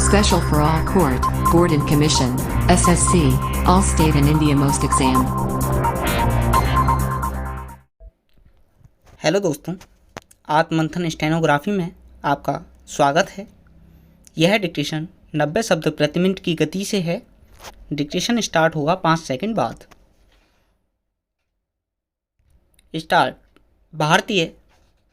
Special for all court, board and commission, SSC, all state and India most exam. Hello दोस्तों, आत्ममंथन stenography में आपका स्वागत है। यह डिक्टेशन 90 शब्द प्रति मिनट की गति से है। डिक्टेशन स्टार्ट होगा 5 सेकंड बाद। स्टार्ट। भारतीय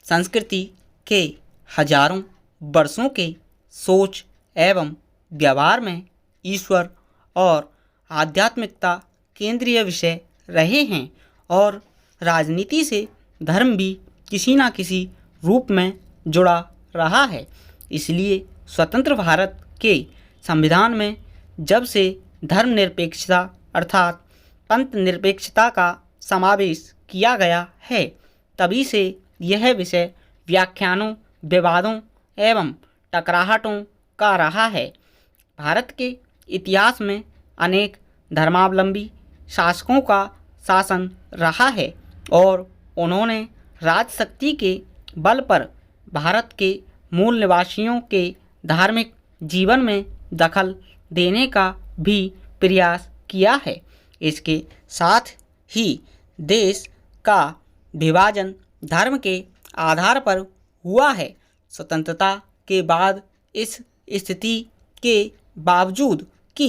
संस्कृति के हजारों वर्षों के सोच एवं व्यवहार में ईश्वर और आध्यात्मिकता केंद्रीय विषय रहे हैं और राजनीति से धर्म भी किसी न किसी रूप में जुड़ा रहा है। इसलिए स्वतंत्र भारत के संविधान में जब से धर्मनिरपेक्षता अर्थात पंथ निरपेक्षता का समावेश किया गया है, तभी से यह विषय व्याख्यानों, विवादों एवं टकराहटों का रहा है। भारत के इतिहास में अनेक धर्मावलंबी शासकों का शासन रहा है और उन्होंने राजशक्ति के बल पर भारत के मूल निवासियों के धार्मिक जीवन में दखल देने का भी प्रयास किया है। इसके साथ ही देश का विभाजन धर्म के आधार पर हुआ है। स्वतंत्रता के बाद इस स्थिति के बावजूद कि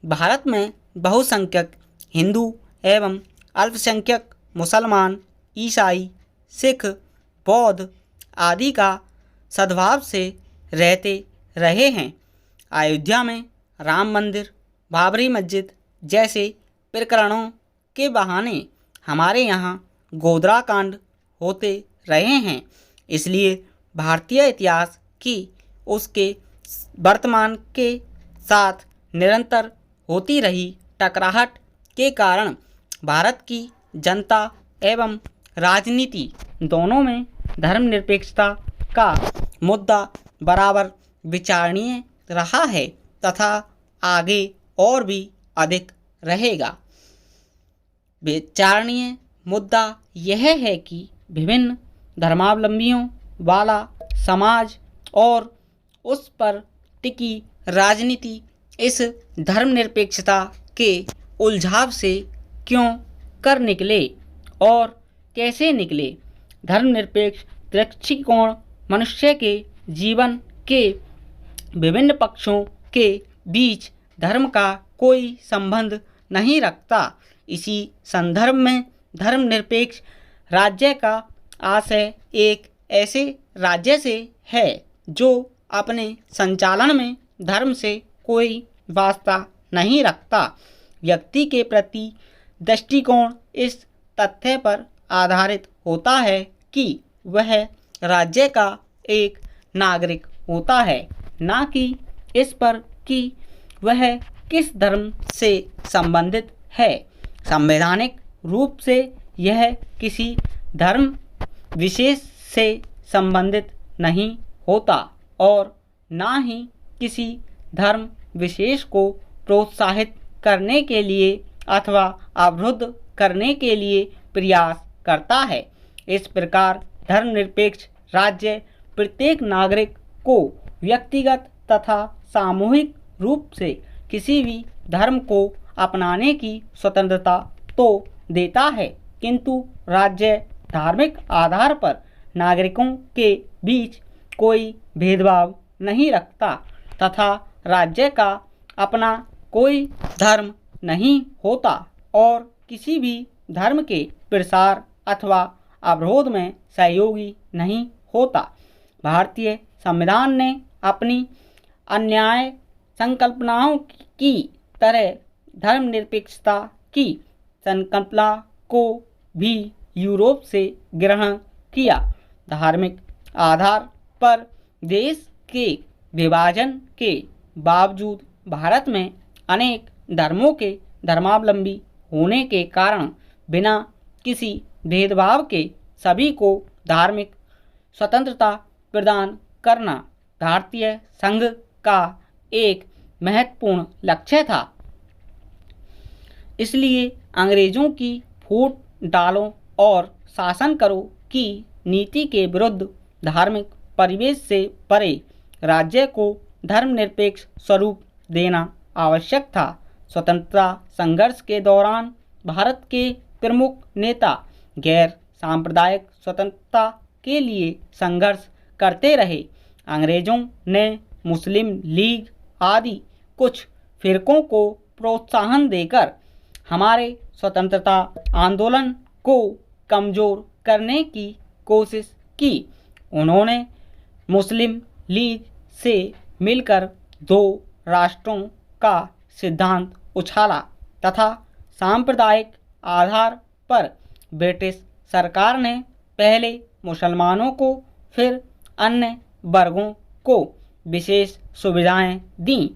भारत में बहुसंख्यक हिंदू एवं अल्पसंख्यक मुसलमान, ईसाई, सिख, बौद्ध आदि का सद्भाव से रहते रहे हैं। अयोध्या में राम मंदिर, बाबरी मस्जिद जैसे प्रकरणों के बहाने हमारे यहाँ गोधरा कांड होते रहे हैं। इसलिए भारतीय इतिहास की उसके वर्तमान के साथ निरंतर होती रही टकराहट के कारण भारत की जनता एवं राजनीति दोनों में धर्मनिरपेक्षता का मुद्दा बराबर विचारणीय रहा है तथा आगे और भी अधिक रहेगा। विचारणीय मुद्दा यह है कि विभिन्न धर्मावलंबियों वाला समाज और उस पर टिकी राजनीति इस धर्मनिरपेक्षता के उलझाव से क्यों कर निकले और कैसे निकले। धर्मनिरपेक्ष दृष्टिकोण मनुष्य के जीवन के विभिन्न पक्षों के बीच धर्म का कोई संबंध नहीं रखता। इसी संदर्भ में धर्मनिरपेक्ष राज्य का आशय एक ऐसे राज्य से है जो अपने संचालन में धर्म से कोई वास्ता नहीं रखता। व्यक्ति के प्रति दृष्टिकोण इस तथ्य पर आधारित होता है कि वह राज्य का एक नागरिक होता है, ना कि इस पर कि वह किस धर्म से संबंधित है। संवैधानिक रूप से यह किसी धर्म विशेष से संबंधित नहीं होता और ना ही किसी धर्म विशेष को प्रोत्साहित करने के लिए अथवा अवरुद्ध करने के लिए प्रयास करता है। इस प्रकार धर्मनिरपेक्ष राज्य प्रत्येक नागरिक को व्यक्तिगत तथा सामूहिक रूप से किसी भी धर्म को अपनाने की स्वतंत्रता तो देता है, किंतु राज्य धार्मिक आधार पर नागरिकों के बीच कोई भेदभाव नहीं रखता तथा राज्य का अपना कोई धर्म नहीं होता और किसी भी धर्म के प्रसार अथवा अवरोध में सहयोगी नहीं होता। भारतीय संविधान ने अपनी अन्याय संकल्पनाओं की तरह धर्मनिरपेक्षता की संकल्पना को भी यूरोप से ग्रहण किया। धार्मिक आधार पर देश के विभाजन के बावजूद भारत में अनेक धर्मों के धर्मावलंबी होने के कारण बिना किसी भेदभाव के सभी को धार्मिक स्वतंत्रता प्रदान करना भारतीय संघ का एक महत्वपूर्ण लक्ष्य था। इसलिए अंग्रेजों की फूट डालो और शासन करो की नीति के विरुद्ध धार्मिक परिवेश से परे राज्य को धर्मनिरपेक्ष स्वरूप देना आवश्यक था। स्वतंत्रता संघर्ष के दौरान भारत के प्रमुख नेता गैर सांप्रदायिक स्वतंत्रता के लिए संघर्ष करते रहे। अंग्रेजों ने मुस्लिम लीग आदि कुछ फिरकों को प्रोत्साहन देकर हमारे स्वतंत्रता आंदोलन को कमज़ोर करने की कोशिश की। उन्होंने मुस्लिम लीग से मिलकर दो राष्ट्रों का सिद्धांत उछाला तथा सांप्रदायिक आधार पर ब्रिटिश सरकार ने पहले मुसलमानों को फिर अन्य वर्गों को विशेष सुविधाएं दीं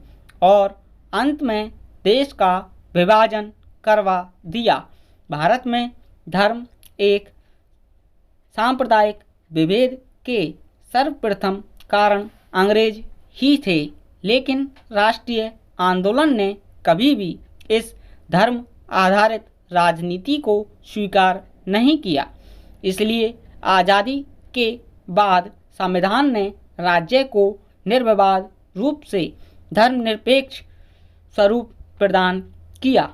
और अंत में देश का विभाजन करवा दिया। भारत में धर्म एक सांप्रदायिक विभेद के सर्वप्रथम कारण अंग्रेज ही थे, लेकिन राष्ट्रीय आंदोलन ने कभी भी इस धर्म आधारित राजनीति को स्वीकार नहीं किया। इसलिए आज़ादी के बाद संविधान ने राज्य को निर्विवाद रूप से धर्मनिरपेक्ष स्वरूप प्रदान किया।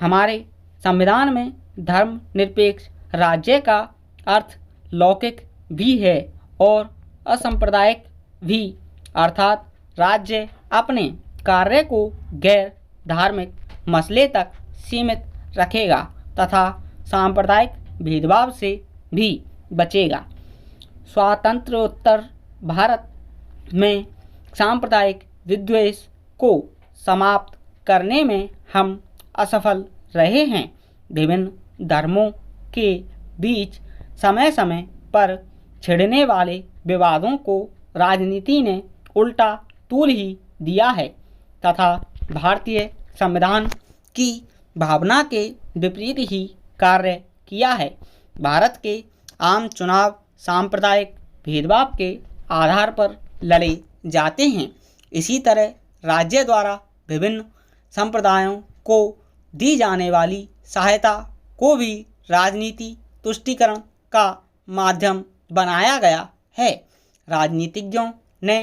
हमारे संविधान में धर्मनिरपेक्ष राज्य का अर्थ लौकिक भी है और असंप्रदायिक भी, अर्थात राज्य अपने कार्य को गैर धार्मिक मसले तक सीमित रखेगा तथा सांप्रदायिक भेदभाव से भी बचेगा। स्वातंत्रोत्तर भारत में सांप्रदायिक विद्वेष को समाप्त करने में हम असफल रहे हैं। विभिन्न धर्मों के बीच समय समय पर छिड़ने वाले विवादों को राजनीति ने उल्टा तूल ही दिया है तथा भारतीय संविधान की भावना के विपरीत ही कार्य किया है। भारत के आम चुनाव सांप्रदायिक भेदभाव के आधार पर लड़े जाते हैं। इसी तरह राज्य द्वारा विभिन्न संप्रदायों को दी जाने वाली सहायता को भी राजनीति तुष्टीकरण का माध्यम बनाया गया है। राजनीतिज्ञों ने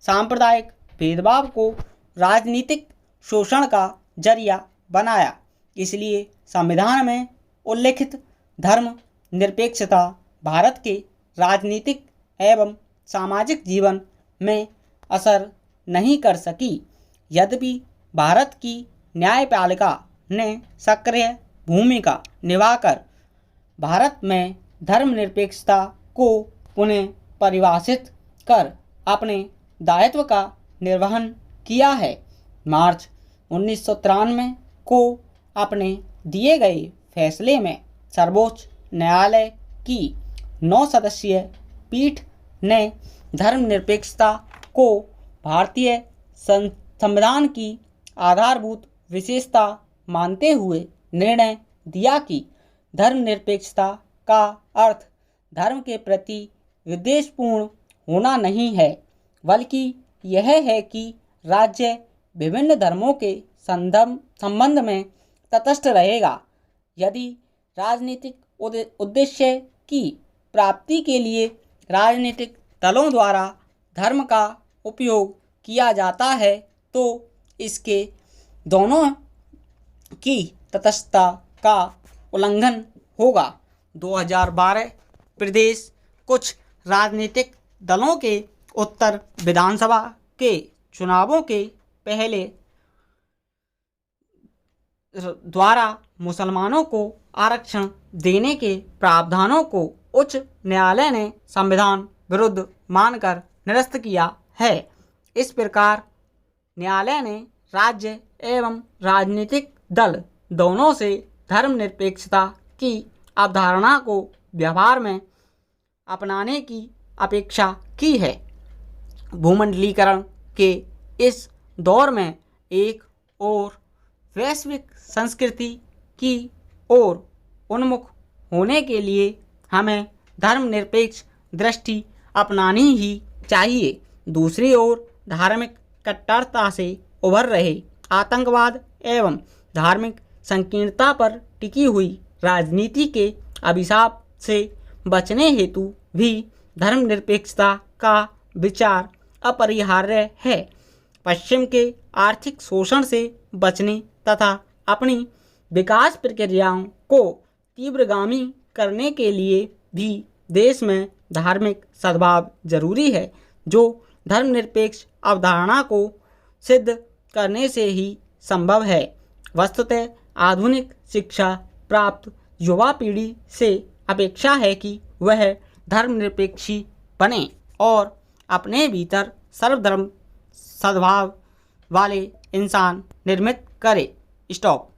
सांप्रदायिक भेदभाव को राजनीतिक शोषण का जरिया बनाया। इसलिए संविधान में उल्लिखित धर्म निरपेक्षता भारत के राजनीतिक एवं सामाजिक जीवन में असर नहीं कर सकी। यद्यपि भारत की न्यायपालिका ने सक्रिय भूमिका निभाकर भारत में धर्मनिरपेक्षता को पुनः परिभाषित कर अपने दायित्व का निर्वहन किया है। मार्च 1993 को अपने दिए गए फैसले में सर्वोच्च न्यायालय की 9 सदस्यीय पीठ ने धर्मनिरपेक्षता को भारतीय संविधान की आधारभूत विशेषता मानते हुए निर्णय दिया कि धर्मनिरपेक्षता का अर्थ धर्म के प्रति विद्वेषपूर्ण होना नहीं है, बल्कि यह है कि राज्य विभिन्न धर्मों के संबंध में तटस्थ रहेगा। यदि राजनीतिक उद्देश्य की प्राप्ति के लिए राजनीतिक दलों द्वारा धर्म का उपयोग किया जाता है तो इसके दोनों की तटस्थता का उल्लंघन होगा। 2012 प्रदेश कुछ राजनीतिक दलों के उत्तर विधानसभा के चुनावों के पहले द्वारा मुसलमानों को आरक्षण देने के प्रावधानों को उच्च न्यायालय ने संविधान विरुद्ध मानकर निरस्त किया है। इस प्रकार न्यायालय ने राज्य एवं राजनीतिक दल दोनों से धर्मनिरपेक्षता की अवधारणा को व्यवहार में अपनाने की अपेक्षा की है। भूमंडलीकरण के इस दौर में एक और वैश्विक संस्कृति की ओर उन्मुख होने के लिए हमें धर्मनिरपेक्ष दृष्टि अपनानी ही चाहिए। दूसरी ओर धार्मिक कट्टरता से उभर रहे आतंकवाद एवं धार्मिक संकीर्णता पर टिकी हुई राजनीति के अभिशाप से बचने हेतु भी धर्मनिरपेक्षता का विचार अपरिहार्य है। पश्चिम के आर्थिक शोषण से बचने तथा अपनी विकास प्रक्रियाओं को तीव्रगामी करने के लिए भी देश में धार्मिक सद्भाव जरूरी है, जो धर्मनिरपेक्ष अवधारणा को सिद्ध करने से ही संभव है। वस्तुतः आधुनिक शिक्षा प्राप्त युवा पीढ़ी से अपेक्षा है कि वह धर्मनिरपेक्षी बने और अपने भीतर सर्वधर्म सद्भाव वाले इंसान निर्मित करे। स्टॉप।